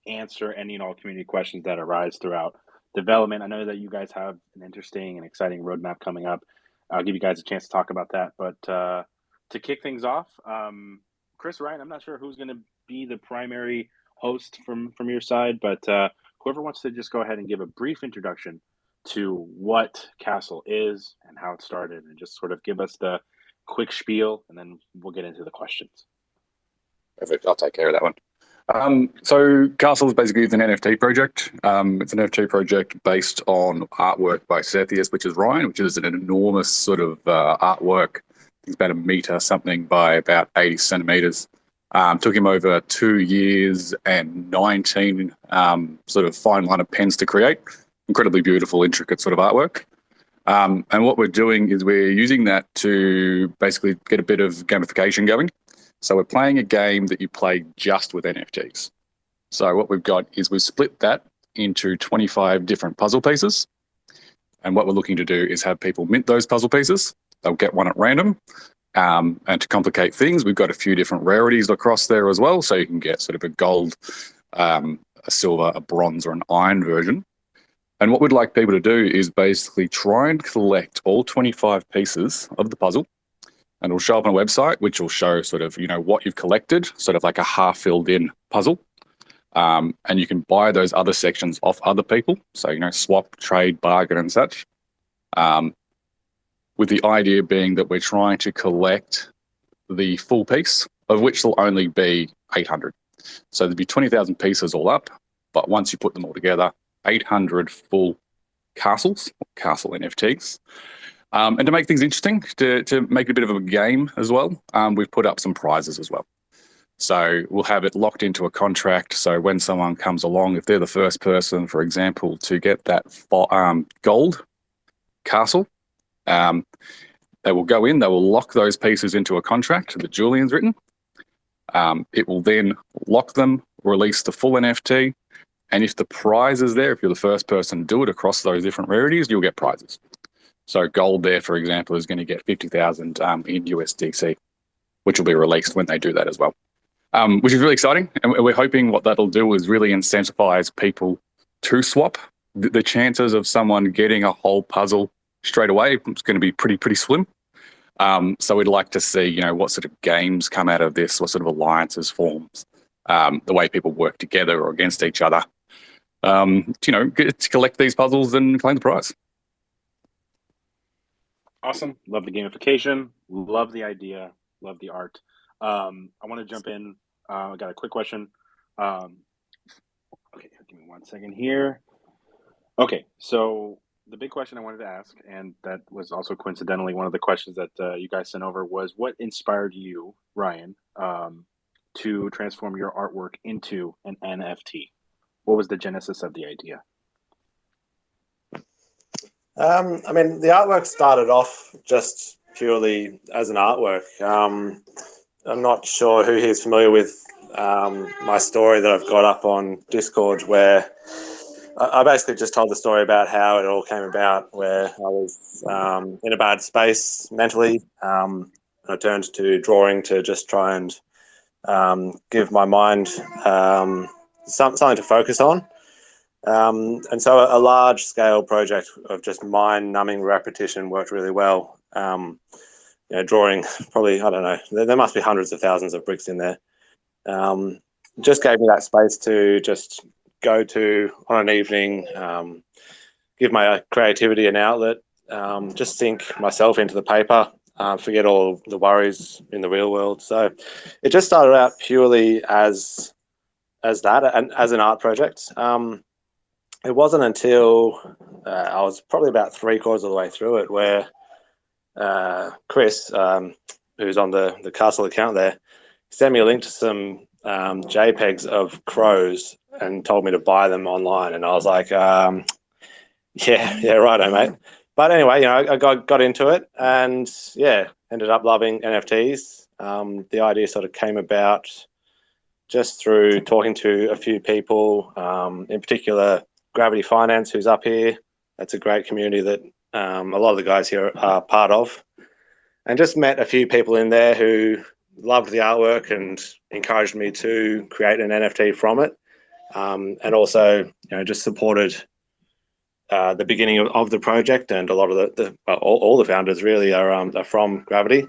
answer any and all community questions that arise throughout development. I know that you guys have an interesting and exciting roadmap coming up. I'll give you guys a chance to talk about that. But to kick things off, Chris, Ryan, I'm not sure who's going to be the primary host from your side, but whoever wants to just go ahead and give a brief introduction to what Castle is and how it started, and just sort of give us the quick spiel, and then we'll get into the questions. Perfect. I'll take care of that one. So Castle is basically an NFT project. It's an NFT project based on artwork by Cepheus, which is Ryan, which is an enormous sort of artwork. It's about 1 meter something by about 80 centimeters. Took him over 2 years and 19 sort of fine line of pens to create. Incredibly beautiful, intricate sort of artwork. And what we're doing is we're using that to basically get a bit of gamification going. So we're playing a game that you play just with NFTs. So what we've got is we've split that into 25 different puzzle pieces. And what we're looking to do is have people mint those puzzle pieces. They'll get one at random. And to complicate things, we've got a few different rarities across there as well. So you can get sort of a gold, a silver, a bronze, or an iron version. And what we'd like people to do is basically try and collect all 25 pieces of the puzzle. And it'll show up on a website, which will show sort of, what you've collected, sort of like a half filled in puzzle. And you can buy those other sections off other people. So, swap, trade, bargain and such. With the idea being that we're trying to collect the full piece, of which there'll only be 800. So there'll be 20,000 pieces all up. But once you put them all together, 800 full castles, castle NFTs. And to make things interesting, to make it a bit of a game as well, we've put up some prizes as well. So we'll have it locked into a contract. So when someone comes along, if they're the first person, for example, to get that gold castle, they will go in, they will lock those pieces into a contract that Julian's written. It will then lock them, release the full NFT. And if the prize is there, if you're the first person to do it across those different rarities, you'll get prizes. So gold there, for example, is going to get 50,000 in USDC, which will be released when they do that as well, which is really exciting. And we're hoping what that'll do is really incentivize people to swap. The chances of someone getting a whole puzzle straight away is going to be pretty slim. So we'd like to see, what sort of games come out of this, what sort of alliances forms, the way people work together or against each other. Get to collect these puzzles and claim the prize. Awesome. Love the gamification. Love the idea. Love the art. I want to jump in. I got a quick question. Okay, give me 1 second here. Okay, so the big question I wanted to ask, and that was also coincidentally one of the questions that you guys sent over, was what inspired you, Ryan, to transform your artwork into an NFT? What was the genesis of the idea? The artwork started off just purely as an artwork. I'm not sure who here is familiar with my story that I've got up on Discord, where I basically just told the story about how it all came about, where I was in a bad space mentally. I turned to drawing to just try and give my mind something to focus on. And so a large-scale project of just mind-numbing repetition worked really well. Drawing probably, I don't know, there must be hundreds of thousands of bricks in there. Just gave me that space to just go to on an evening, give my creativity an outlet, just sink myself into the paper, forget all the worries in the real world. So it just started out purely as that, and as an art project. It wasn't until I was probably about 3/4 of the way through it where Chris, who's on the Castle account there, sent me a link to some JPEGs of crows and told me to buy them online. And I was like, yeah, righto, mate. But anyway, I got into it and ended up loving NFTs. The idea sort of came about just through talking to a few people, in particular Gravity Finance, who's up here. That's a great community that a lot of the guys here are part of. And just met a few people in there who loved the artwork and encouraged me to create an NFT from it. and also just supported the beginning of the project, and a lot of all the founders really are from Gravity.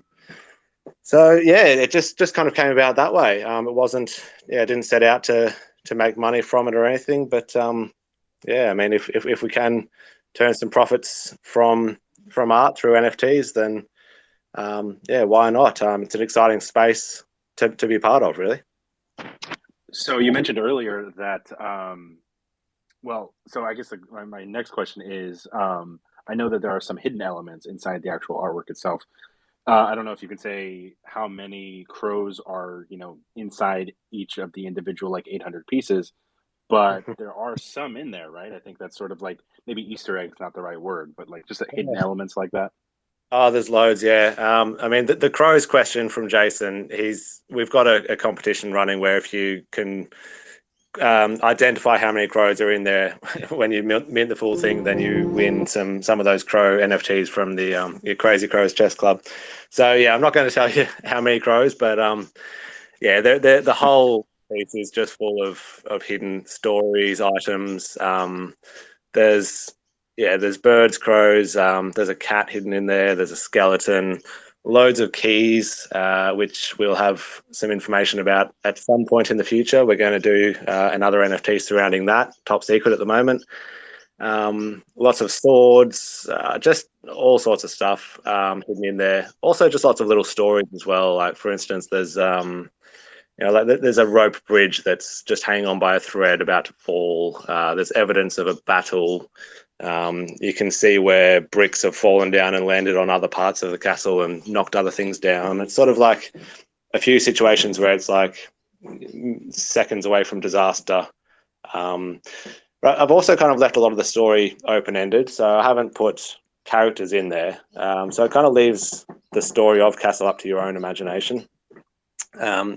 So yeah, it just kind of came about that way. It wasn't, it didn't set out to make money from it or anything, but yeah, I mean, if we can turn some profits from art through NFTs, then yeah, why not? It's an exciting space to be part of, really. So you mentioned earlier that, well, so I guess my next question is, I know that there are some hidden elements inside the actual artwork itself. I don't know if you could say how many crows are, inside each of the individual like 800 pieces, but there are some in there, right? I think that's sort of like maybe Easter eggs, not the right word, but like just hidden elements like that. Oh, there's loads, yeah. I mean, the crows question from Jason, we've got a competition running where if you can identify how many crows are in there when you mint the full thing, then you win some of those crow NFTs from the your Crazy Crows Chess Club. So yeah, I'm not going to tell you how many crows, but yeah, the whole piece is just full of hidden stories, items. There's birds, crows. There's a cat hidden in there. There's a skeleton. Loads of keys, which we'll have some information about at some point in the future. We're going to do another NFT surrounding that, top secret at the moment. Lots of swords, just all sorts of stuff hidden in there. Also, just lots of little stories as well. Like, for instance, there's there's a rope bridge that's just hanging on by a thread about to fall. There's evidence of a battle. You can see where bricks have fallen down and landed on other parts of the castle and knocked other things down. It's sort of like a few situations where it's like seconds away from disaster. But I've also kind of left a lot of the story open-ended, so I haven't put characters in there. So it kind of leaves the story of Castle up to your own imagination,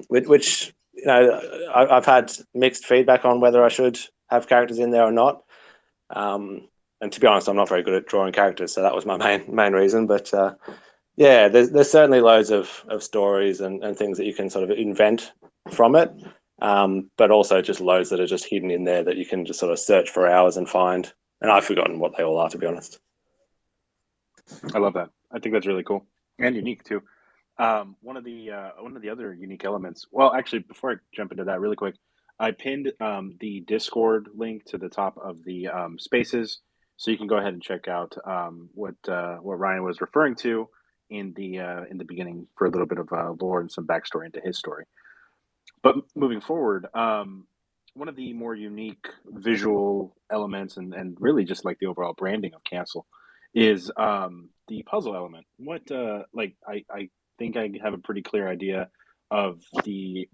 which I've had mixed feedback on whether I should have characters in there or not. And to be honest, I'm not very good at drawing characters, so that was my main reason. But yeah, there's certainly loads of stories and things that you can sort of invent from it, but also just loads that are just hidden in there that you can just sort of search for hours and find. And I've forgotten what they all are, to be honest. I love that. I think that's really cool and unique too. One of the other unique elements. Well, actually, before I jump into that, really quick, I pinned the Discord link to the top of the spaces, so you can go ahead and check out what Ryan was referring to in the beginning for a little bit of lore and some backstory into his story. But moving forward, one of the more unique visual elements and really just like the overall branding of Castle is the puzzle element. What like I think I have a pretty clear idea of the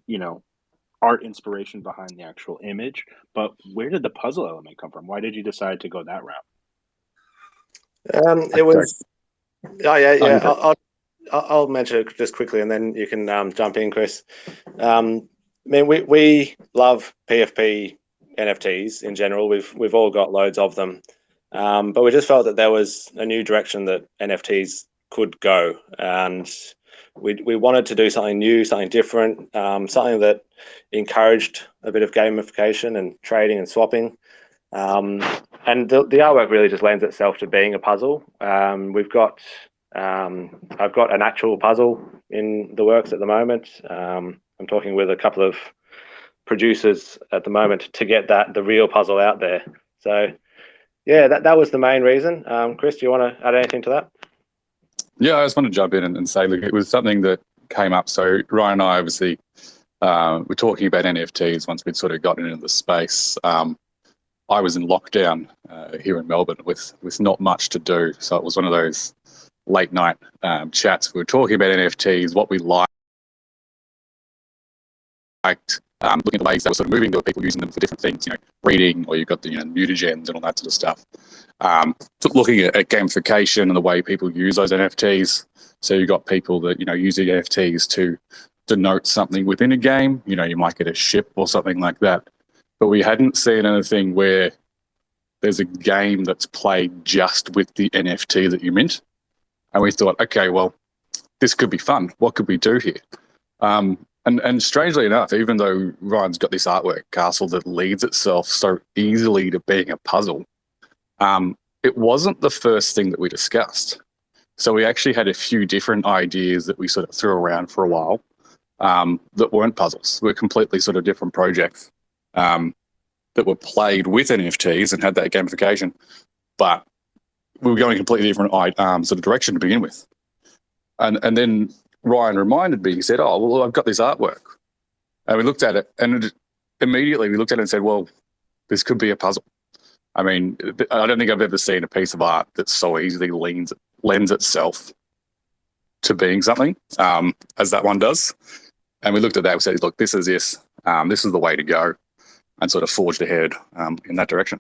art inspiration behind the actual image, but where did the puzzle element come from? Why did you decide to go that route? It was yeah. I'll mention it just quickly, and then you can jump in, Chris. I mean, we love PFP NFTs in general. We've all got loads of them, but we just felt that there was a new direction that NFTs could go, and we wanted to do something new, something different, something that encouraged a bit of gamification and trading and swapping. And the artwork really just lends itself to being a puzzle. I've got an actual puzzle in the works at the moment. I'm talking with a couple of producers at the moment to get the real puzzle out there. So yeah, that was the main reason. Chris, do you want to add anything to that? Yeah, I just want to jump in and say, look, it was something that came up. So Ryan and I obviously were talking about NFTs once we'd sort of gotten into the space. I was in lockdown here in Melbourne with not much to do. So it was one of those late night chats. We were talking about NFTs, what we liked, looking at the ways they were sort of moving. There were people using them for different things, reading, or you've got the mutagens and all that sort of stuff. Looking at gamification and the way people use those NFTs. So you've got people that using NFTs to denote something within a game. You might get a ship or something like that. But we hadn't seen anything where there's a game that's played just with the NFT that you mint. And we thought, okay, well, this could be fun. What could we do here? And And strangely enough, even though Ryan's got this artwork castle that leads itself so easily to being a puzzle, it wasn't the first thing that we discussed. So we actually had a few different ideas that we sort of threw around for a while that weren't puzzles. We're completely sort of different projects that were played with NFTs and had that gamification, but we were going a completely different sort of direction to begin with. And then Ryan reminded me, he said, oh, well, I've got this artwork. And we looked at it, and immediately we looked at it and said, well, this could be a puzzle. I mean, I don't think I've ever seen a piece of art that so easily lends itself to being something as that one does. And we looked at that and said, look, this is the way to go, and sort of forged ahead in that direction.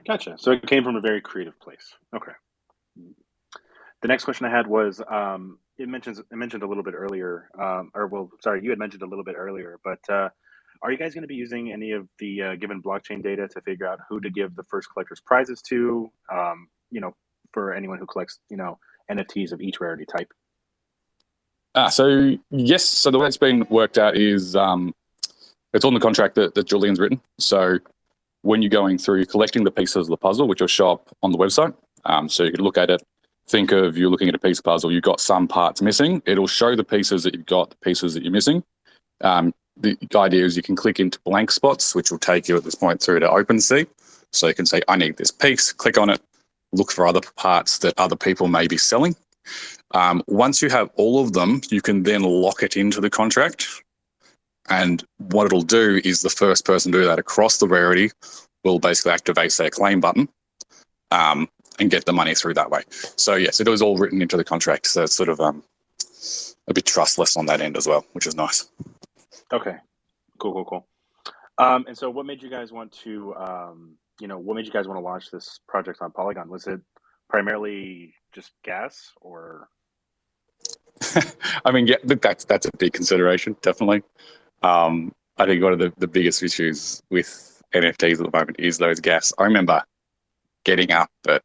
Gotcha. So it came from a very creative place. Okay. The next question I had was, it mentioned a little bit earlier, you had mentioned a little bit earlier, but are you guys going to be using any of the given blockchain data to figure out who to give the first collector's prizes to, for anyone who collects, NFTs of each rarity type? So yes, so the way it's been worked out is it's on the contract that Julian's written. So when you're going through collecting the pieces of the puzzle, which will show up on the website, so you can look at it, think of you're looking at a piece of puzzle, you've got some parts missing, it'll show the pieces that you've got, the pieces that you're missing. The idea is you can click into blank spots, which will take you at this point through to OpenSea. So you can say, I need this piece, click on it, look for other parts that other people may be selling. Once you have all of them, you can then lock it into the contract. And what it'll do is the first person to do that across the rarity will basically activate their claim button and get the money through that way. So yes, it was all written into the contract. So it's sort of a bit trustless on that end as well, which is nice. Okay, cool. And so what made you guys want to, launch this project on Polygon? Was it primarily just gas, or? I mean, yeah, that's a big consideration, definitely. I think one of the biggest issues with NFTs at the moment is those gas. I remember getting up at,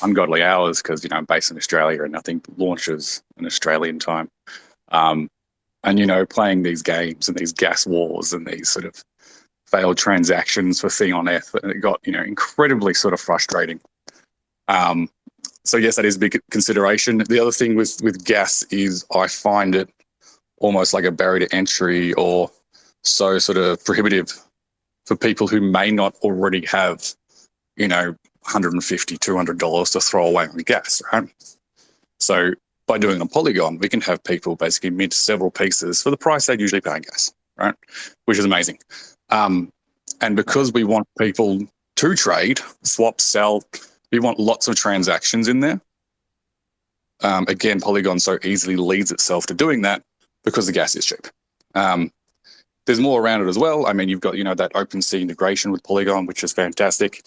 ungodly hours because, I'm based in Australia and nothing launches in Australian time. And, playing these games and these gas wars and these sort of failed transactions for Thing on F, and it got, incredibly sort of frustrating. So yes, that is a big consideration. The other thing with gas is I find it almost like a barrier to entry, or so sort of prohibitive for people who may not already have, $150, $200 to throw away on gas, right? So by doing it on Polygon, we can have people basically mint several pieces for the price they'd usually pay on gas, right? Which is amazing. And because we want people to trade, swap, sell, we want lots of transactions in there. Again, Polygon so easily leads itself to doing that because the gas is cheap. There's more around it as well. I mean, you've got, that OpenSea integration with Polygon, which is fantastic.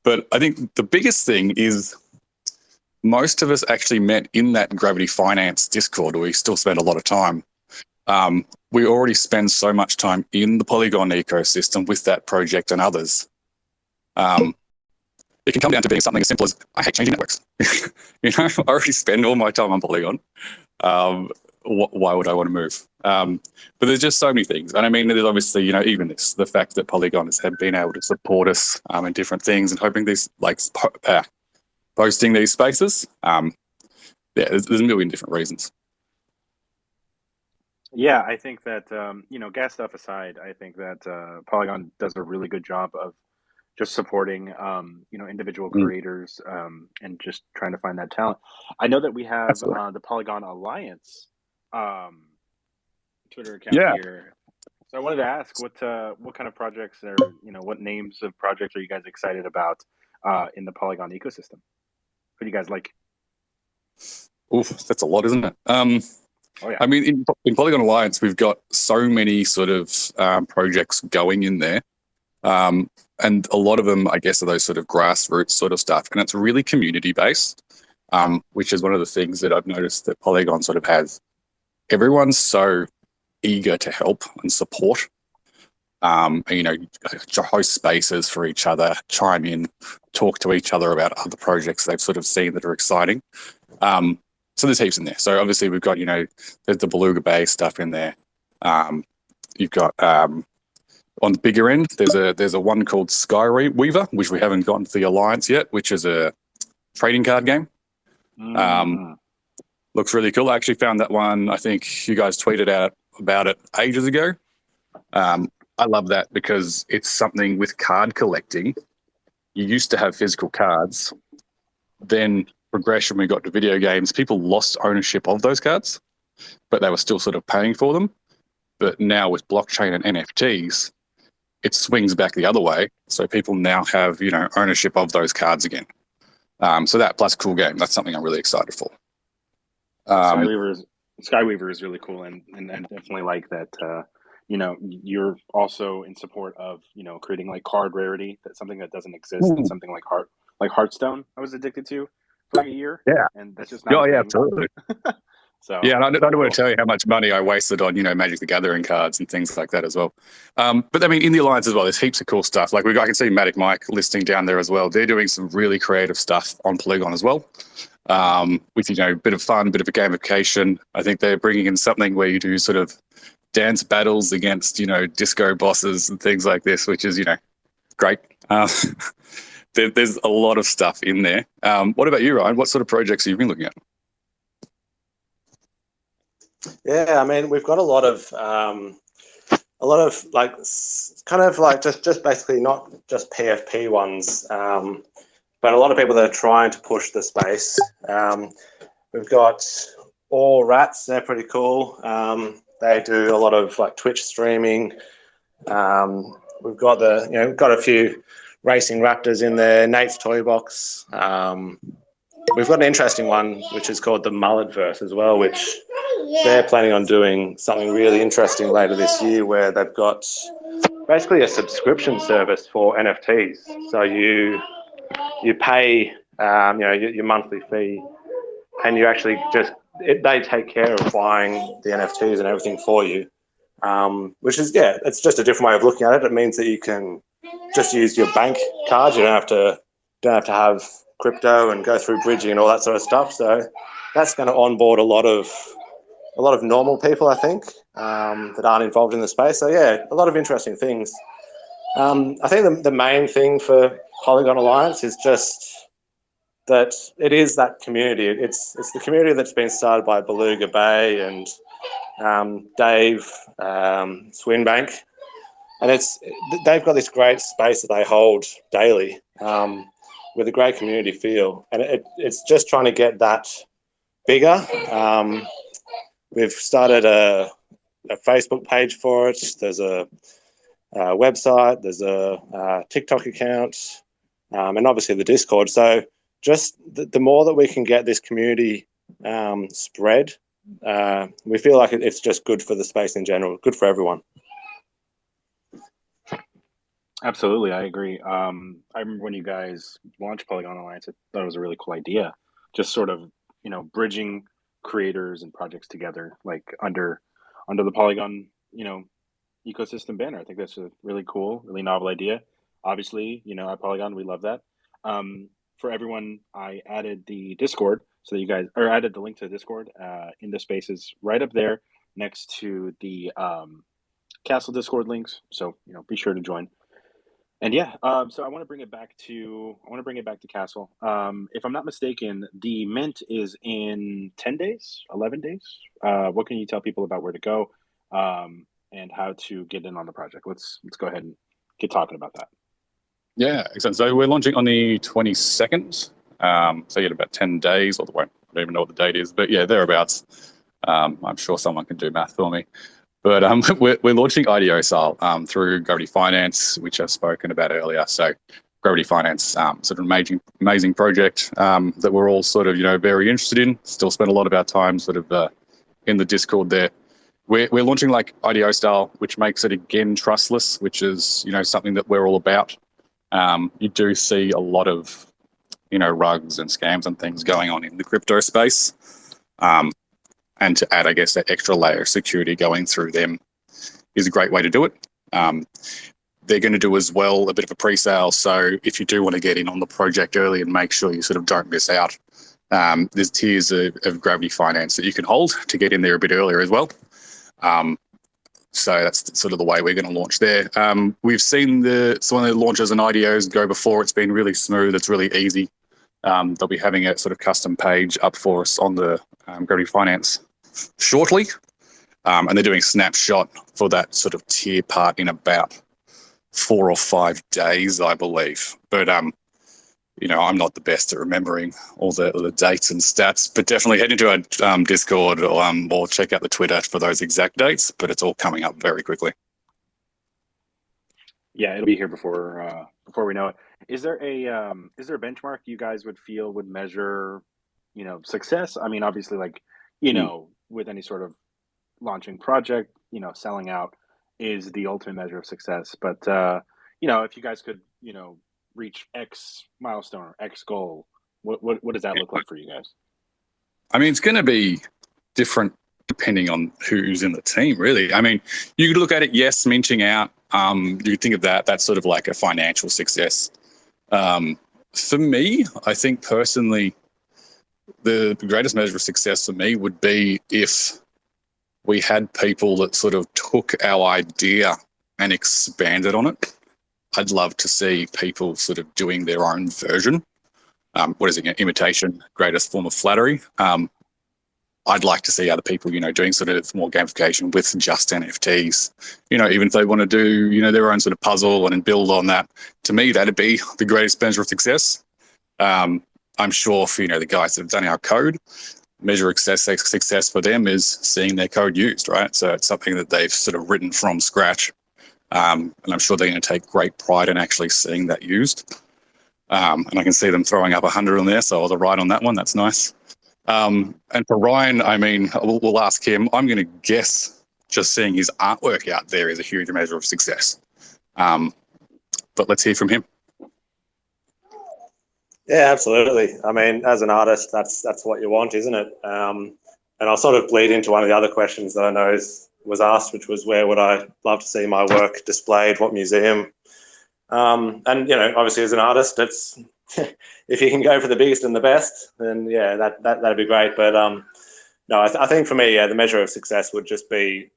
But I think the biggest thing is most of us actually met in that Gravity Finance Discord, where we still spend a lot of time. We already spend so much time in the Polygon ecosystem with that project and others. It can come down to being something as simple as, I hate changing networks. I already spend all my time on Polygon. Why would I want to move? But there's just so many things. And I mean, there's obviously, even the fact that Polygon has been able to support us in different things and hoping these, posting these spaces. There's a million different reasons. Yeah, I think that, gas stuff aside, I think that Polygon does a really good job of just supporting, individual creators and just trying to find that talent. I know that we have the Polygon Alliance Twitter account here. So I wanted to ask what kind of projects are, what names of projects are you guys excited about in the Polygon ecosystem? Who do you guys like? Oof, that's a lot, isn't it? Oh, yeah. I mean, in Polygon Alliance, we've got so many sort of projects going in there. And a lot of them, I guess, are those sort of grassroots sort of stuff. And it's really community-based, which is one of the things that I've noticed that Polygon sort of has. Everyone's so eager to help and support, host spaces for each other, chime in, talk to each other about other projects they've sort of seen that are exciting. So there's heaps in there. So obviously we've got, there's the Beluga Bay stuff in there. You've got on the bigger end, there's a one called Sky Weaver, which we haven't gotten to the Alliance yet, which is a trading card game. Looks really cool. I actually found that one. I think you guys tweeted out about it ages ago. I love that because it's something with card collecting. You used to have physical cards. Then progression, we got to video games. People lost ownership of those cards, but they were still sort of paying for them. But now with blockchain and NFTs, it swings back the other way. So people now have, ownership of those cards again. So that plus cool game, that's something I'm really excited for. Skyweaver is really cool, and definitely like that. You're also in support of creating like card rarity. That's something that doesn't exist. And something like Hearthstone. I was addicted to for like a year. Yeah, and that's just not. Yeah, absolutely. So yeah, and I don't want to tell you how much money I wasted on Magic the Gathering cards and things like that as well. But I mean, in the Alliance as well, there's heaps of cool stuff. Like I can see Matic Mike listing down there as well. They're doing some really creative stuff on Polygon as well. With a bit of fun, bit of a gamification. I think they're bringing in something where you do sort of dance battles against disco bosses and things like this, which is great. There's a lot of stuff in there. What about you, Ryan? What sort of projects have you been looking at? Yeah, I mean, we've got a lot of like kind of like just basically not just PFP ones, but a lot of people that are trying to push the space. We've got All Rats, they're pretty cool. They do a lot of like Twitch streaming. We've got got a few Racing Raptors in there, Nate's Toy Box. We've got an interesting one, which is called the Mulletverse as well, which they're planning on doing something really interesting later this year, where they've got basically a subscription service for NFTs. So you pay your monthly fee, and you actually they take care of buying the NFTs and everything for you, which is it's just a different way of looking at it. It means that you can just use your bank card. You don't have to have crypto and go through bridging and all that sort of stuff. So that's going to onboard a lot of normal people, I think, that aren't involved in the space. So yeah, a lot of interesting things. I think the main thing for Polygon Alliance is just that it is that community. It's the community that's been started by Beluga Bay and Dave Swinbank, and they've got this great space that they hold daily with a great community feel, and it's just trying to get that bigger. We've started a Facebook page for it. There's a website, there's a TikTok account, and obviously the Discord. So just the more that we can get this community spread, we feel like it's just good for the space in general, good for everyone. Absolutely, I agree. I remember when you guys launched Polygon Alliance, I thought it was a really cool idea. Just sort of, bridging creators and projects together, like under the Polygon, ecosystem banner. I think that's a really cool, really novel idea. Obviously, at Polygon, we love that. For everyone, I added the Discord so that you guys, or added the link to the Discord in the spaces right up there next to the Castle Discord links. So, be sure to join. And yeah, so I want to bring it back to Castle. If I'm not mistaken, the mint is in 10 days, 11 days. What can you tell people about where to go and how to get in on the project? Let's go ahead and get talking about that. Yeah, excellent. So we're launching on the 22nd. So you had about 10 days, I don't even know what the date is, but yeah, thereabouts. I'm sure someone can do math for me. But we're launching IDO style through Gravity Finance, which I've spoken about earlier. So Gravity Finance, sort of amazing project that we're all sort of, very interested in. Still spend a lot of our time sort of in the Discord there. We're launching like IDO style, which makes it again trustless, which is, something that we're all about. You do see a lot of, rugs and scams and things going on in the crypto space. And to add, I guess, that extra layer of security going through them is a great way to do it. They're going to do as well a bit of a pre-sale. So if you do want to get in on the project early and make sure you sort of don't miss out, There's tiers of gravity finance that you can hold to get in there a bit earlier as well. So that's sort of the way we're going to launch there. We've seen some of the launches and IDOs go before. It's been really smooth. It's really easy. They'll be having a sort of custom page up for us on the Gravity Finance shortly. And they're doing snapshot for that sort of tier part in about 4 or 5 days, I believe. But, I'm not the best at remembering all the dates and stats, but definitely head into our Discord or check out the Twitter for those exact dates, but it's all coming up very quickly. Yeah, it'll be here before we know it. Is there a benchmark you guys would feel would measure, success? I mean, obviously, like, with any sort of launching project, selling out is the ultimate measure of success. But if you guys could, reach X milestone or X goal, what does that look like for you guys? I mean, it's going to be different depending on who's in the team, really. I mean, you could look at it, yes, minting out. You think of that's sort of like a financial success. For me, I think personally, the greatest measure of success for me would be if we had people that sort of took our idea and expanded on it. I'd love to see people sort of doing their own version. What is it? Imitation, greatest form of flattery. I'd like to see other people, doing sort of more gamification with just NFTs. Even if they want to do, their own sort of puzzle and build on that. To me, that'd be the greatest measure of success. I'm sure for, the guys that have done our code, measure of success for them is seeing their code used, right? So it's something that they've sort of written from scratch. And I'm sure they're going to take great pride in actually seeing that used. And I can see them throwing up 100 on there, so I was right on that one. That's nice. And for Ryan, I mean, we'll ask him. I'm going to guess just seeing his artwork out there is a huge measure of success. But let's hear from him. Yeah, absolutely. I mean, as an artist, that's what you want, isn't it? And I'll sort of bleed into one of the other questions that I know was asked, which was where would I love to see my work displayed, what museum? And obviously as an artist, it's if you can go for the biggest and the best, then yeah, that'd be great. But no, I think for me, the measure of success would just be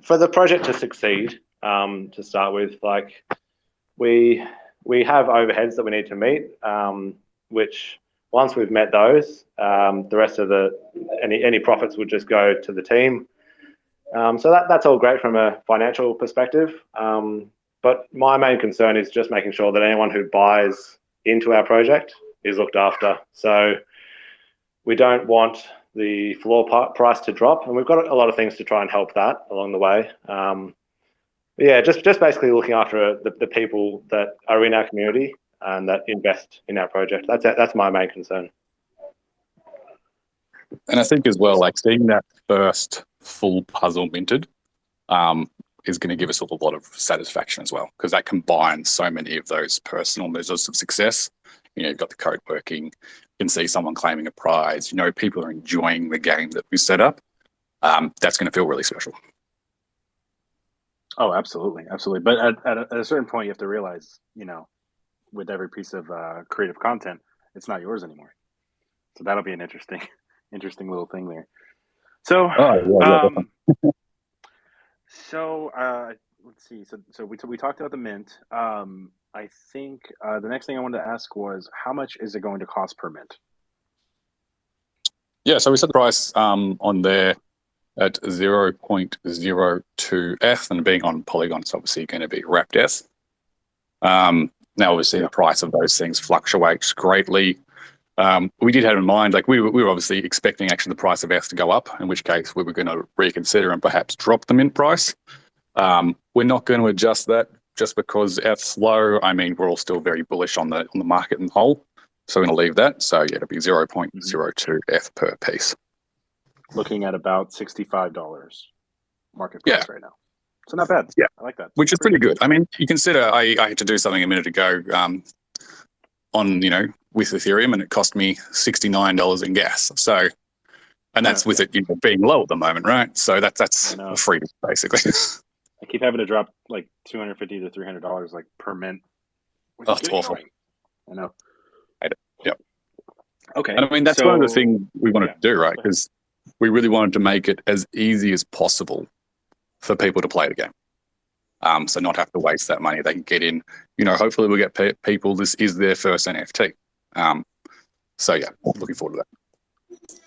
for the project to succeed. To start with, like we have overheads that we need to meet, which once we've met those, the rest of any profits would just go to the team. So that's all great from a financial perspective. But my main concern is just making sure that anyone who buys into our project is looked after. So we don't want the floor price to drop, and we've got a lot of things to try and help that along the way. Yeah, just basically looking after the people that are in our community and that invest in our project. That's my main concern. And I think as well, like seeing that first full puzzle minted is going to give us a lot of satisfaction as well, because that combines so many of those personal measures of success. You've got the code working, you can see someone claiming a prize, people are enjoying the game that we set up. That's going to feel really special. Oh, absolutely. Absolutely. But at a certain point, you have to realize, with every piece of creative content, it's not yours anymore. So that'll be an interesting little thing there. So, let's see. So we talked about the mint. I think the next thing I wanted to ask was, how much is it going to cost per mint? Yeah, so we set the price on there at 0.02 ETH, and being on Polygon, it's obviously going to be wrapped ETH. Now, obviously, the price of those things fluctuates greatly. We did have in mind, like we were obviously expecting actually the price of ETH to go up, in which case we were going to reconsider and perhaps drop the mint price. We're not going to adjust that just because ETH's low. I mean, we're all still very bullish on the market in the whole. So we're going to leave that. So yeah, it'll be 0.02 ETH per piece. Looking at about $65 market price right now. So not bad. Yeah, I like that. Which is pretty good. I mean, you consider I had to do something a minute ago on with Ethereum, and it cost me $69 in gas. So, and that's with it being low at the moment, right? So that's free basically. I keep having to drop like $250 to $300 like per mint. Oh, it's awful. I know. Yep. Okay, And I mean, that's one of the so things we wanted yeah, to do, right? go ahead. Because we really wanted to make it as easy as possible for people to play the game. So not have to waste that money. They can get in, hopefully we'll get people, this is their first NFT. So yeah, looking forward to that.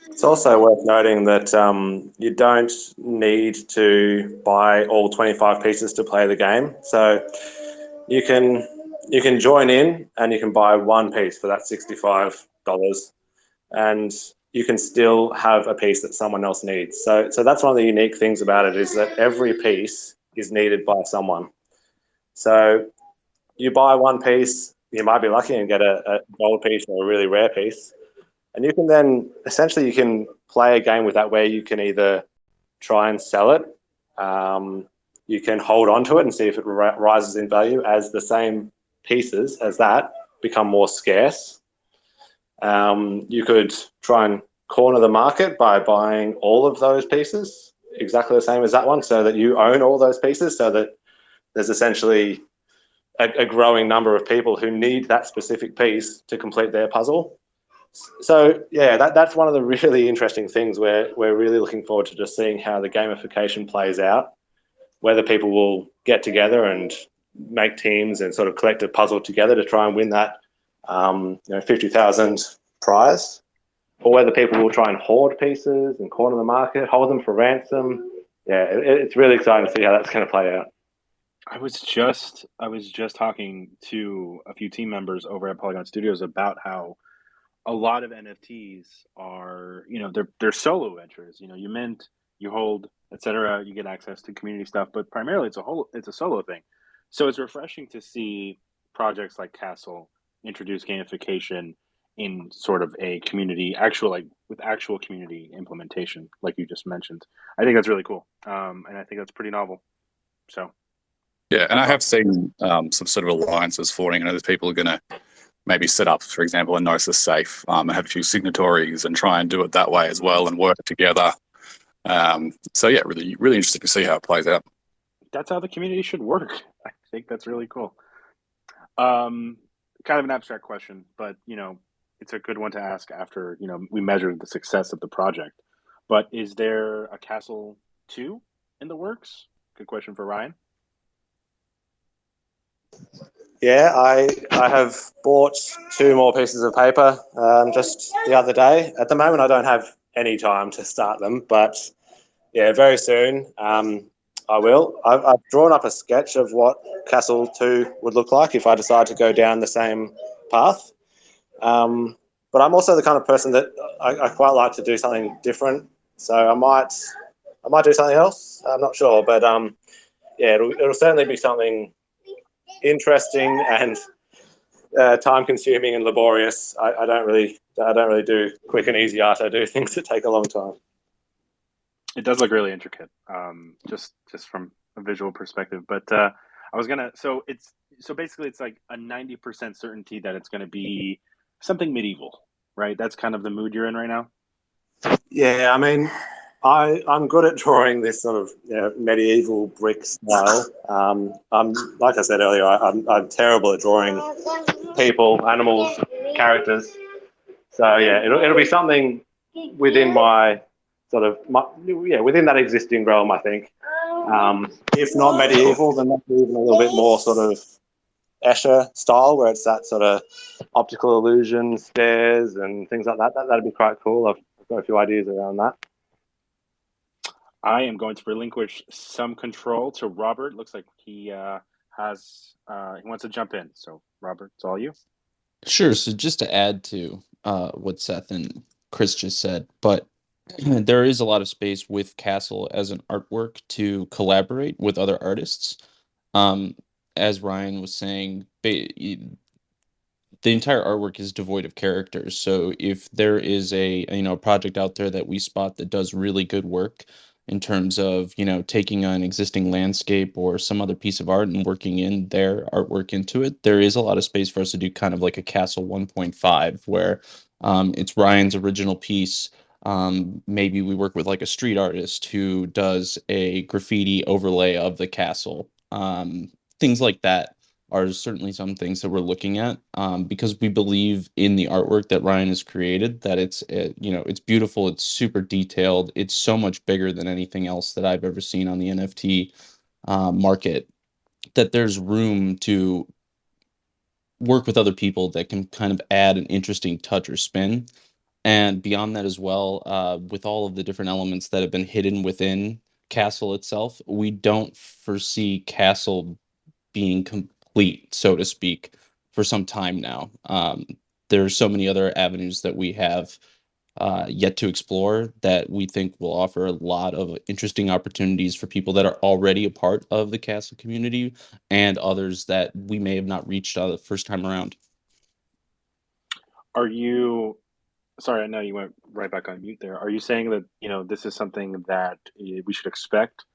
It's also worth noting that you don't need to buy all 25 pieces to play the game. So you can join in and you can buy one piece for that $65, and you can still have a piece that someone else needs. So that's one of the unique things about it, is that every piece is needed by someone. So you buy one piece, you might be lucky and get a gold piece or a really rare piece. And you can then, essentially, you can play a game with that where you can either try and sell it, you can hold on to it and see if it rises in value as the same pieces as that become more scarce. You could try and corner the market by buying all of those pieces, exactly the same as that one, so that you own all those pieces, so that there's essentially a growing number of people who need that specific piece to complete their puzzle. So yeah, that's one of the really interesting things where we're really looking forward to just seeing how the gamification plays out, whether people will get together and make teams and sort of collect a puzzle together to try and win that 50,000 prize, or whether people will try and hoard pieces and corner the market, hold them for ransom. Yeah, it's really exciting to see how that's going to play out. I was just talking to a few team members over at Polygon Studios about how a lot of NFTs are, they're solo ventures. You mint, you hold, etc. You get access to community stuff, but primarily it's a solo thing. So it's refreshing to see projects like Castle introduce gamification in sort of a community, with actual community implementation, like you just mentioned. I think that's really cool, and I think that's pretty novel. So Yeah, and I hats have off. seen some sort of alliances forming. There's people who are going to maybe set up, for example, a Gnosis safe and have a few signatories and try and do it that way as well and work together. So yeah, really, really interesting to see how it plays out. That's how the community should work. I think that's really cool. Kind of an abstract question, but it's a good one to ask after we measure the success of the project. But is there a Castle 2 in the works? Good question for Ryan. Yeah, I have bought 2 more pieces of paper just the other day. At the moment, I don't have any time to start them, but yeah, very soon I will. I've drawn up a sketch of what Castle 2 would look like if I decide to go down the same path. But I'm also the kind of person that I quite like to do something different. So I might do something else. I'm not sure, but yeah, it'll certainly be something interesting and time-consuming and laborious. I don't really do quick and easy art. I do things that take a long time. It does look really intricate, just from a visual perspective. But I was gonna. So basically, it's like a 90% certainty that it's going to be something medieval, right? That's kind of the mood you're in right now. Yeah, I mean, I'm good at drawing this sort of medieval brick style. I'm like I said earlier, I'm terrible at drawing people, animals, characters. So yeah, it'll be something within my within that existing realm, I think. If not medieval, then maybe even a little bit more sort of Escher style, where it's that sort of optical illusion, stairs, and things like that. That'd be quite cool. I've got a few ideas around that. I am going to relinquish some control to Robert. Looks like he wants to jump in. So Robert, it's all you. Sure. So just to add to what Seth and Chris just said, but there is a lot of space with Castle as an artwork to collaborate with other artists. As Ryan was saying, the entire artwork is devoid of characters. So if there is a project out there that we spot that does really good work in terms of taking an existing landscape or some other piece of art and working in their artwork into it, there is a lot of space for us to do kind of like a Castle 1.5 where it's Ryan's original piece. Maybe we work with like a street artist who does a graffiti overlay of the castle, things like that. are certainly some things that we're looking at, because we believe in the artwork that Ryan has created, that it's it's beautiful, it's super detailed, it's so much bigger than anything else that I've ever seen on the NFT market, that there's room to work with other people that can kind of add an interesting touch or spin. And beyond that as well, with all of the different elements that have been hidden within Castle itself, we don't foresee Castle being complete, so to speak, for some time now. There are so many other avenues that we have yet to explore that we think will offer a lot of interesting opportunities for people that are already a part of the Castle community and others that we may have not reached the first time around. Are you, sorry, I know you went right back on mute there. Are you saying that, this is something that we should expect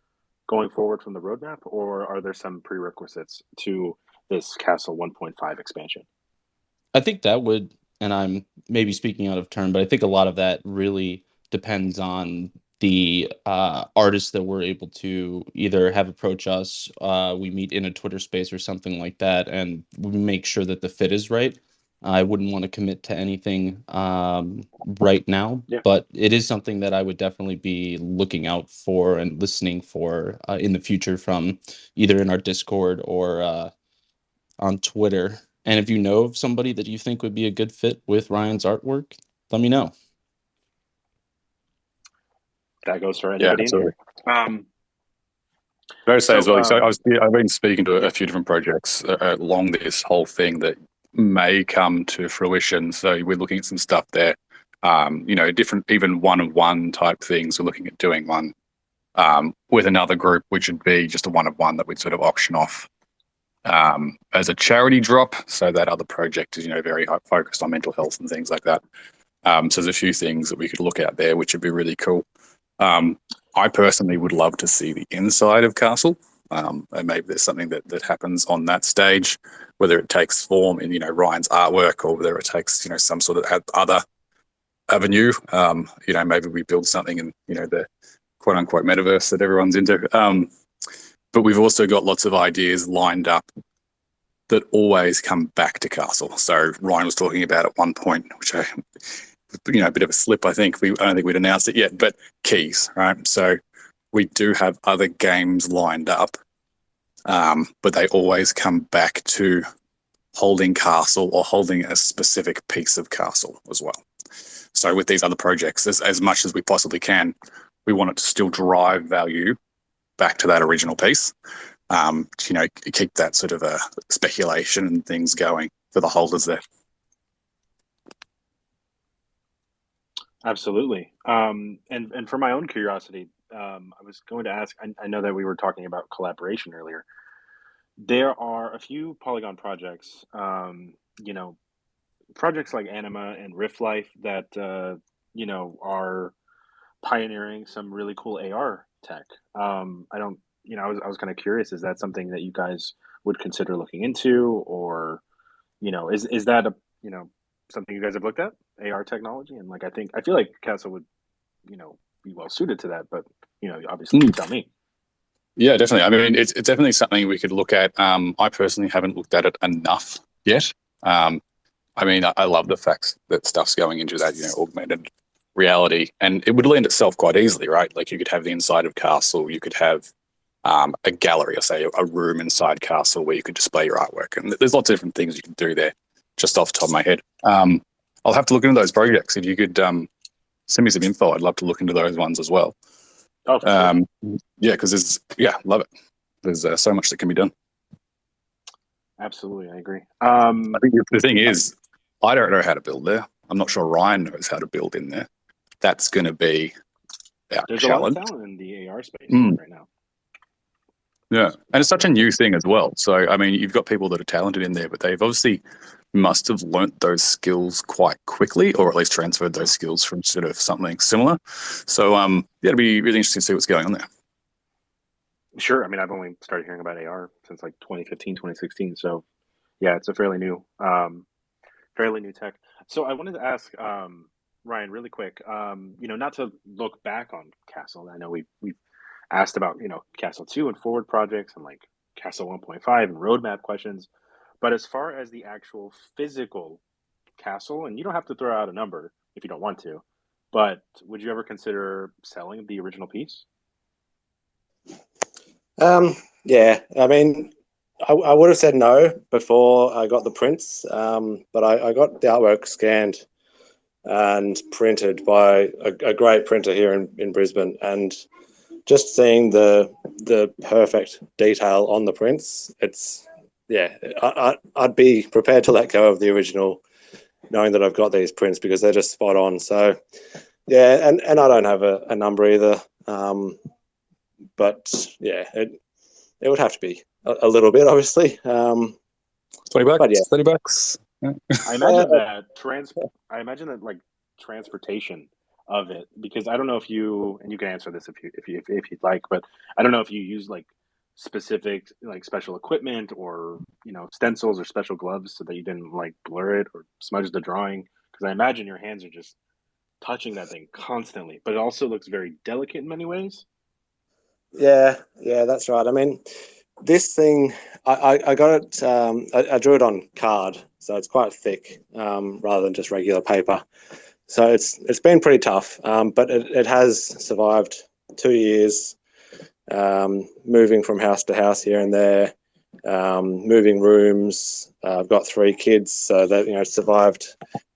going forward from the roadmap, or are there some prerequisites to this Castle 1.5 expansion? I think that would, and I'm maybe speaking out of turn, but I think a lot of that really depends on the artists that we're able to either have approach us. We meet in a Twitter space or something like that, and we make sure that the fit is right. I wouldn't want to commit to anything right now, Yeah. but it is something that I would definitely be looking out for and listening for in the future from either in our Discord or on Twitter. And if you know of somebody that you think would be a good fit with Ryan's artwork, let me know. That goes for Yeah, anybody in here. Can I say as well? So I've been speaking to yeah. a few different projects along this whole thing that may come to fruition. So we're looking at some stuff there. Different, even one-of-one type things. We're looking at doing one with another group, which would be just a one-of-one that we'd sort of auction off as a charity drop. So that other project is, very focused on mental health and things like that. So there's a few things that we could look at there, which would be really cool. I personally would love to see the inside of Castle. And maybe there's something that happens on that stage, whether it takes form in, Ryan's artwork, or whether it takes, some sort of other avenue. Maybe we build something in, the quote unquote metaverse that everyone's into. But we've also got lots of ideas lined up that always come back to Castle. So Ryan was talking about at one point, which a bit of a slip, I think. I don't think we'd announced it yet, but keys, right? So we do have other games lined up, but they always come back to holding Castle or holding a specific piece of Castle as well. So with these other projects, as much as we possibly can, we want it to still drive value back to that original piece. Keep that sort of a speculation and things going for the holders there. Absolutely. And for my own curiosity, I was going to ask, I know that we were talking about collaboration earlier. There are a few Polygon projects, projects like Anima and Rift Life that, are pioneering some really cool AR tech. I don't, I was kind of curious, is that something that you guys would consider looking into, or, is that something you guys have looked at, AR technology? And I feel like Castle would, be well suited to that, but, obviously you tell me. Yeah, definitely. I mean, it's definitely something we could look at. I personally haven't looked at it enough yet. I love the fact that stuff's going into that, augmented reality, and it would lend itself quite easily, right? Like you could have the inside of Castle, you could have a gallery, or say a room inside Castle where you could display your artwork, and there's lots of different things you can do there. Just off the top of my head, I'll have to look into those projects. If you could send me some info, I'd love to look into those ones as well. Oh, sure. Yeah, because love it. There's so much that can be done. Absolutely, I agree. I think the thing is, I don't know how to build there. I'm not sure Ryan knows how to build in there. That's going to be our There's challenge. a lot of talent in the AR space right now. Yeah, and it's such a new thing as well. So, you've got people that are talented in there, but they've obviously must have learnt those skills quite quickly, or at least transferred those skills from sort of something similar. So, it'll be really interesting to see what's going on there. Sure. I've only started hearing about AR since 2015, 2016. So, yeah, it's a fairly new tech. So I wanted to ask Ryan really quick. Not to look back on Castle. I know we've asked about Castle 2 and forward projects and Castle 1.5 and roadmap questions. But as far as the actual physical castle, and you don't have to throw out a number if you don't want to, but would you ever consider selling the original piece? Yeah, I mean, I would have said no before I got the prints, but I got the artwork scanned and printed by a great printer here in Brisbane, and just seeing the perfect detail on the prints, it's yeah, I'd be prepared to let go of the original, knowing that I've got these prints because they're just spot on. So yeah, and I don't have a number either, but yeah, it would have to be a little bit, obviously. $20, But yeah, $30. Yeah. I imagine that I imagine that like transportation of it, because I don't know if you, and you can answer this if you'd like, but I don't know if you use like specific like special equipment or stencils or special gloves so that you didn't like blur it or smudge the drawing, because I imagine your hands are just touching that thing constantly, but it also looks very delicate in many ways. yeah, that's right. I mean, this thing, I got it. I drew it on card, so it's quite thick, rather than just regular paper. So it's been pretty tough, but it has survived 2 years, moving from house to house here and there, moving rooms. I've got 3 kids, so that survived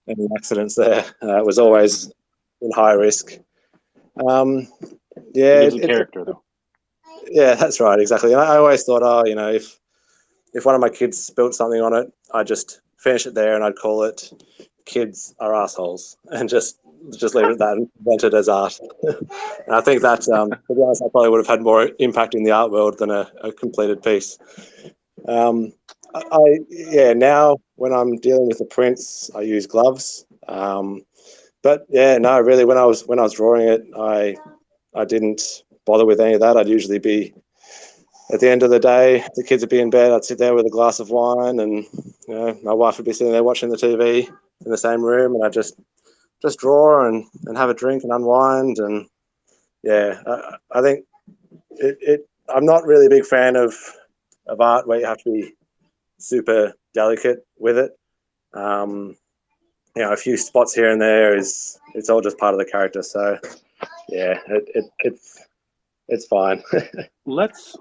any accidents there. It was always in high risk. Um, It yeah, gives it character though. yeah, that's right, exactly. And I always thought, oh, if one of my kids built something on it, I'd just finish it there and I'd call it "Kids Are Assholes" and just leave it at that and present it as art. And I think that, to be honest, I probably would have had more impact in the art world than a completed piece. Um, yeah, now when I'm dealing with the prints, I use gloves. But yeah, no, really, when I was drawing it, I didn't bother with any of that. I'd usually be at the end of the day, the kids would be in bed. I'd sit there with a glass of wine, and my wife would be sitting there watching the TV in the same room, and I'd just draw and have a drink and unwind. And yeah, I think I'm not really a big fan of art where you have to be super delicate with it. Um, a few spots here and there it's all just part of the character. So yeah, it's fine. Let's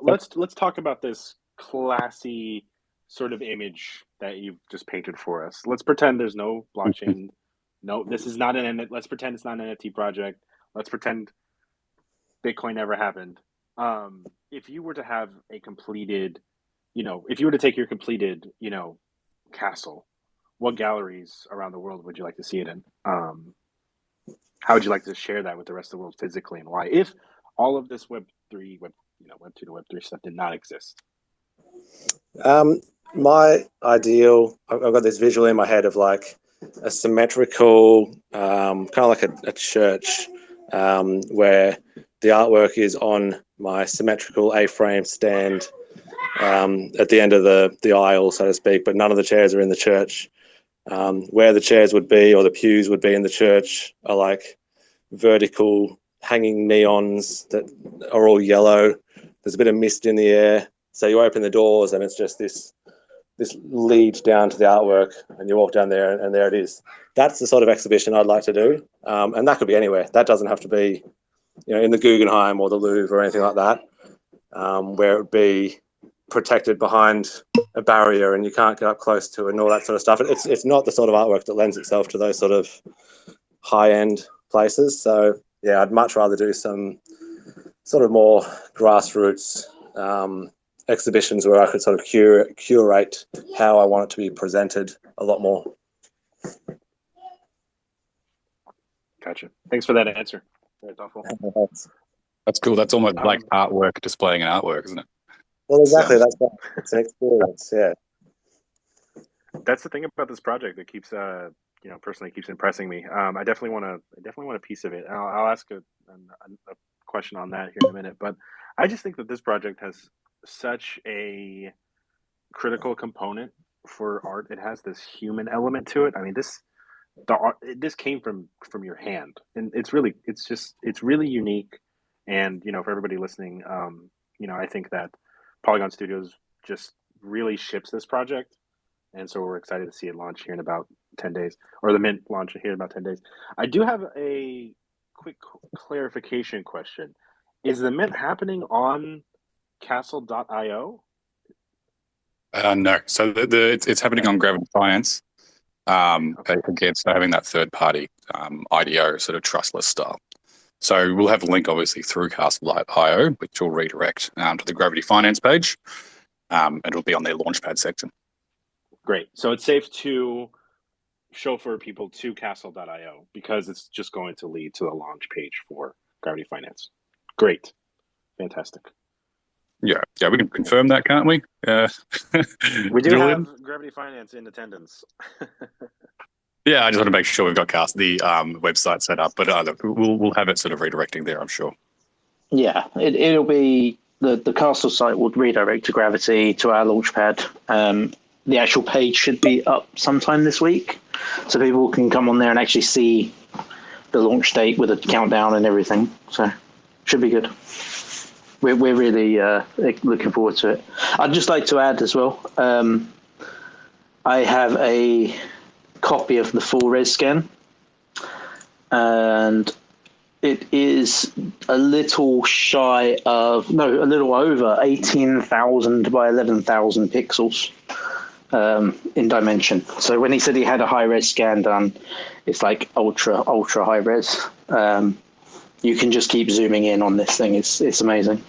talk about this classy sort of image that you've just painted for us. Let's pretend there's no blockchain. No, this is not let's pretend it's not an NFT project. Let's pretend Bitcoin never happened. If you were to have a completed, if you were to take your completed, castle, what galleries around the world would you like to see it in? How would you like to share that with the rest of the world physically, and why? If all of this Web 2 to Web 3 stuff did not exist. My ideal, I've got this visual in my head of like a symmetrical, kind of like a church, where the artwork is on my symmetrical A-frame stand, at the end of the aisle, so to speak, but none of the chairs are in the church. Where the chairs would be, or the pews would be in the church, are like vertical hanging neons that are all yellow. There's a bit of mist in the air. So you open the doors and it's just this lead down to the artwork, and you walk down there and there it is. That's the sort of exhibition I'd like to do. And that could be anywhere. That doesn't have to be, in the Guggenheim or the Louvre or anything like that, where it would be protected behind a barrier and you can't get up close to it and all that sort of stuff. It's not the sort of artwork that lends itself to those sort of high-end places. So yeah, I'd much rather do some sort of more grassroots exhibitions where I could sort of curate how I want it to be presented a lot more. Gotcha. Thanks for that answer. Very thoughtful. That's cool. That's almost like artwork displaying an artwork, isn't it? Well, exactly. It's an experience. Yeah. That's the thing about this project that keeps, personally keeps impressing me. I definitely want a piece of it. I'll ask a question on that here in a minute, but I just think that this project has such a critical component for art. It has this human element to it. I mean, this came from your hand, and it's really unique. And for everybody listening, I think that Polygon Studios just really ships this project and so we're excited to see it launch here in about 10 days, or the mint launch here in about 10 days. I do have a quick clarification question. Is the mint happening on Castle.io? No, so it's happening on Gravity Finance. Again, so having that third party IDO sort of trustless style. So we'll have a link obviously through Castle.io, which will redirect to the Gravity Finance page. It'll be on their Launchpad section. Great. So it's safe to chauffeur people to Castle.io because it's just going to lead to the launch page for Gravity Finance. Great. Fantastic. Yeah, we can confirm that, can't we? We do have Gravity Finance in attendance. Yeah, I just want to make sure we've got the website set up, but we'll have it sort of redirecting there, I'm sure. Yeah, it'll be the Castle site will redirect to Gravity to our Launchpad. The actual page should be up sometime this week, so people can come on there and actually see the launch date with a countdown and everything. So should be good. We're really looking forward to it. I'd just like to add as well, I have a copy of the full res scan, and it is a little over 18,000 by 11,000 pixels in dimension. So when he said he had a high res scan done, it's like ultra high res. You can just keep zooming in on this thing. It's amazing.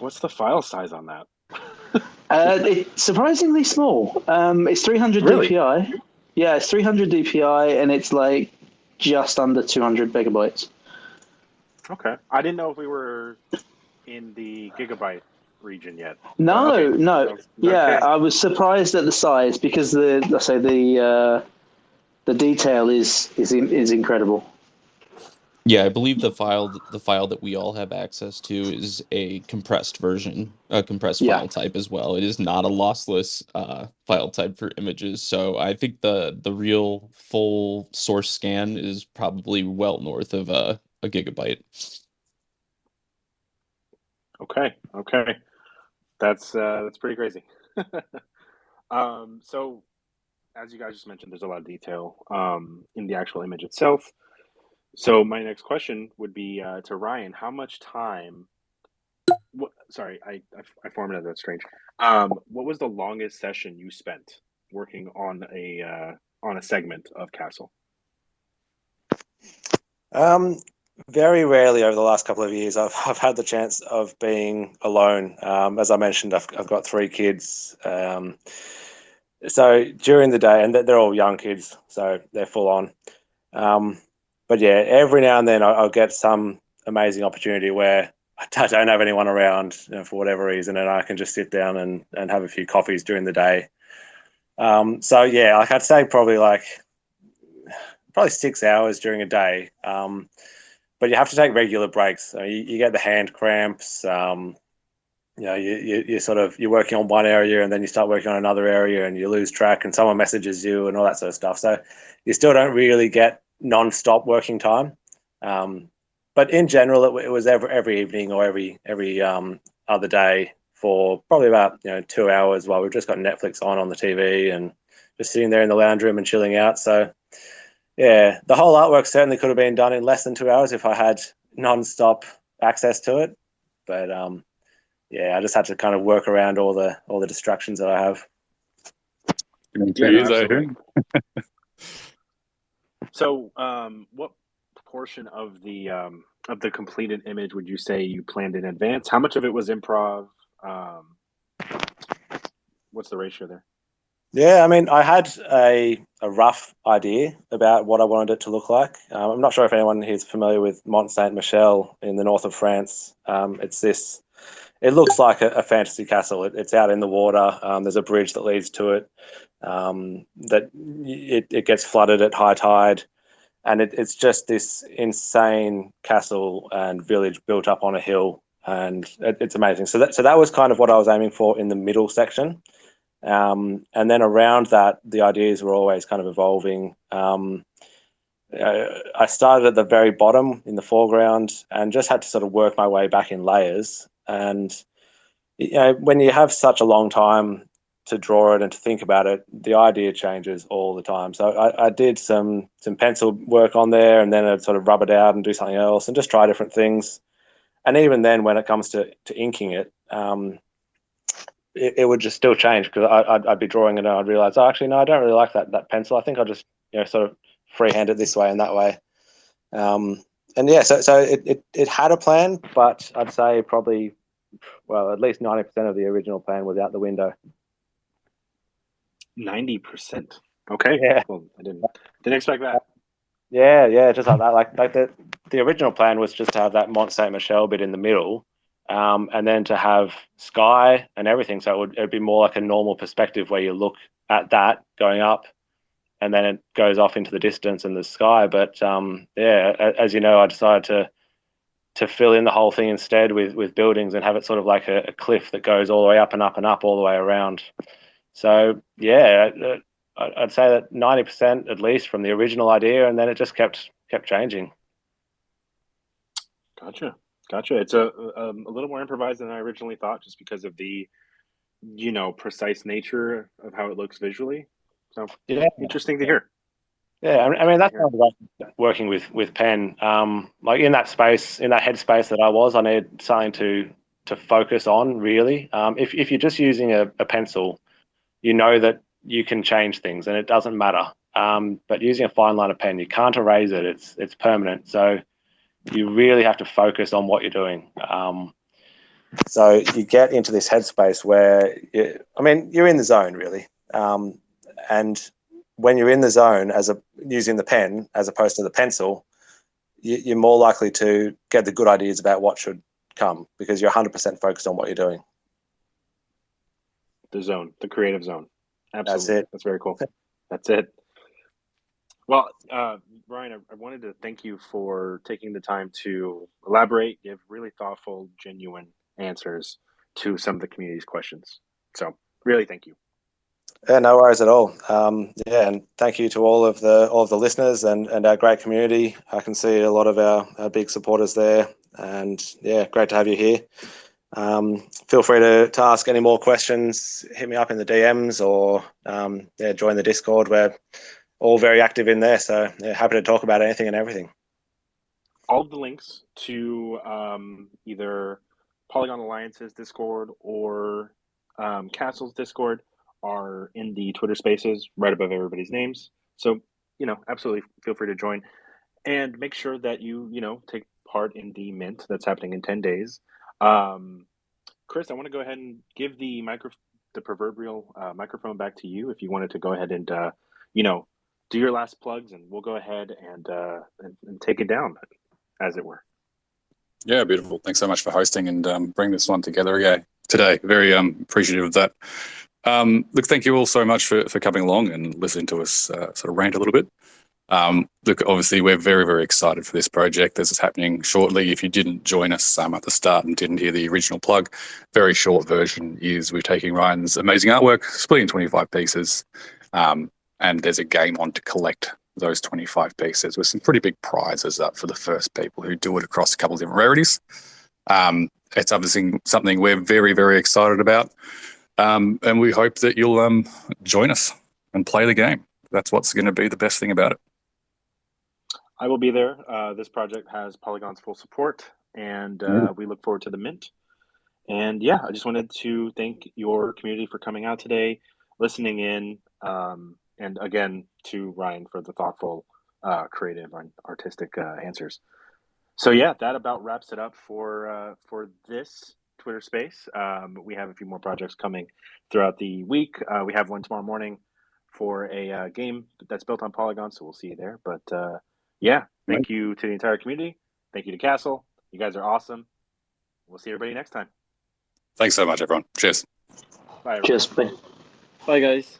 What's the file size on that? It's surprisingly small. It's 300 Really? DPI. Yeah, it's 300 DPI, and it's like just under 200 megabytes. Okay. I didn't know if we were in the gigabyte region yet. No, Okay. no. Yeah, Okay. I was surprised at the size because the detail is incredible. Yeah, I believe the file that we all have access to is a compressed version, a compressed file type as well. It is not a lossless file type for images. So I think the real full source scan is probably well north of a gigabyte. Okay. That's pretty crazy. So as you guys just mentioned, there's a lot of detail in the actual image itself. So my next question would be to Ryan. How much time? Sorry, I formatted that strange. What was the longest session you spent working on a segment of Castle? Very rarely over the last couple of years, I've had the chance of being alone. As I mentioned, I've got 3 kids. So during the day, and they're all young kids, so they're full on. But yeah, every now and then I'll get some amazing opportunity where I don't have anyone around, for whatever reason, and I can just sit down and have a few coffees during the day. So yeah, like I'd say probably 6 hours during a day. But you have to take regular breaks. You get the hand cramps. You're working on one area and then you start working on another area and you lose track and someone messages you and all that sort of stuff. So you still don't really get non-stop working time. But in general, it was every evening or every other day for probably about 2 hours while we've just got Netflix on the TV and just sitting there in the lounge room and chilling out. So yeah, the whole artwork certainly could have been done in less than 2 hours if I had non-stop access to it. But yeah, I just had to kind of work around all the distractions that I have. So, what portion of the completed image would you say you planned in advance? How much of it was improv? What's the ratio there? Yeah, I mean, I had a rough idea about what I wanted it to look like. I'm not sure if anyone here is familiar with Mont Saint Michel in the north of France. It looks like a fantasy castle. It's out in the water. There's a bridge that leads to it. It gets flooded at high tide, and it's just this insane castle and village built up on a hill, and it's amazing. So that was kind of what I was aiming for in the middle section. And then around that, the ideas were always kind of evolving. I started at the very bottom in the foreground and just had to sort of work my way back in layers. And when you have such a long time to draw it and to think about it, the idea changes all the time. So I did some pencil work on there, and then I'd sort of rub it out and do something else and just try different things. And even then, when it comes to inking it, it would just still change, because I'd be drawing it and I'd realize, oh, actually, no, I don't really like that pencil. I think I'll just, sort of freehand it this way and that way. And yeah, so it had a plan, but I'd say probably, well, at least 90% of the original plan was out the window. 90%. Okay. Yeah. Well, I didn't expect that. Yeah, just like that. Like the original plan was just to have that Mont Saint Michel bit in the middle, and then to have sky and everything. So it'd be more like a normal perspective where you look at that going up, and then it goes off into the distance and the sky. But yeah, as you know, I decided to fill in the whole thing instead with buildings and have it sort of like a cliff that goes all the way up and up and up all the way around. So yeah, I'd say that 90% at least from the original idea, and then it just kept changing. Gotcha. It's a little more improvised than I originally thought, just because of the precise nature of how it looks visually. So Yeah, interesting to hear. yeah. I mean, that's kind of like working with pen. Like in that space, in that headspace that I was, I needed something to focus on really. If you're just using a pencil, you know that you can change things and it doesn't matter. But using a fine liner pen, you can't erase it. It's permanent. So you really have to focus on what you're doing. So you get into this headspace where, you're in the zone really. And when you're in the zone using the pen as opposed to the pencil, you're more likely to get the good ideas about what should come, because you're 100% focused on what you're doing. The zone, the creative zone. Absolutely. That's it. That's very cool. That's it. Well, Ryan, I wanted to thank you for taking the time to elaborate, give really thoughtful, genuine answers to some of the community's questions. So really thank you. Yeah, no worries at all. Yeah, and thank you to all of the listeners and our great community. I can see a lot of our big supporters there, and yeah, great to have you here. Feel free to ask any more questions. Hit me up in the DMs, or join the Discord. We're all very active in there, so yeah, happy to talk about anything and everything. All of the links to either Polygon Alliance's Discord or Castle's Discord are in the Twitter Spaces right above everybody's names. So absolutely feel free to join, and make sure that you take part in the mint that's happening in 10 days. Chris, I want to go ahead and give the proverbial microphone back to you if you wanted to go ahead and do your last plugs, and we'll go ahead and take it down, as it were. Yeah, beautiful. Thanks so much for hosting and bringing this one together again today. Very appreciative of that. Look, thank you all so much for coming along and listening to us sort of rant a little bit. Look, obviously, we're very, very excited for this project. This is happening shortly. If you didn't join us at the start and didn't hear the original plug, very short version is we're taking Ryan's amazing artwork, splitting 25 pieces, and there's a game on to collect those 25 pieces with some pretty big prizes up for the first people who do it across a couple of different rarities. It's obviously something we're very, very excited about. And we hope that you'll join us and play the game. That's what's going to be the best thing about it. I will be there. This project has Polygon's full support, and we look forward to the mint. And yeah, I just wanted to thank your community for coming out today, listening in, and again to Ryan for the thoughtful, creative, and artistic answers. So yeah, that about wraps it up for this Twitter space. We have a few more projects coming throughout the week. We have one tomorrow morning for a game that's built on Polygon, so we'll see you there. But yeah, thank you to the entire community. Thank you to Castle. You guys are awesome. We'll see everybody next time. Thanks so much, everyone. Cheers. Bye, everyone. Cheers. Bye, guys.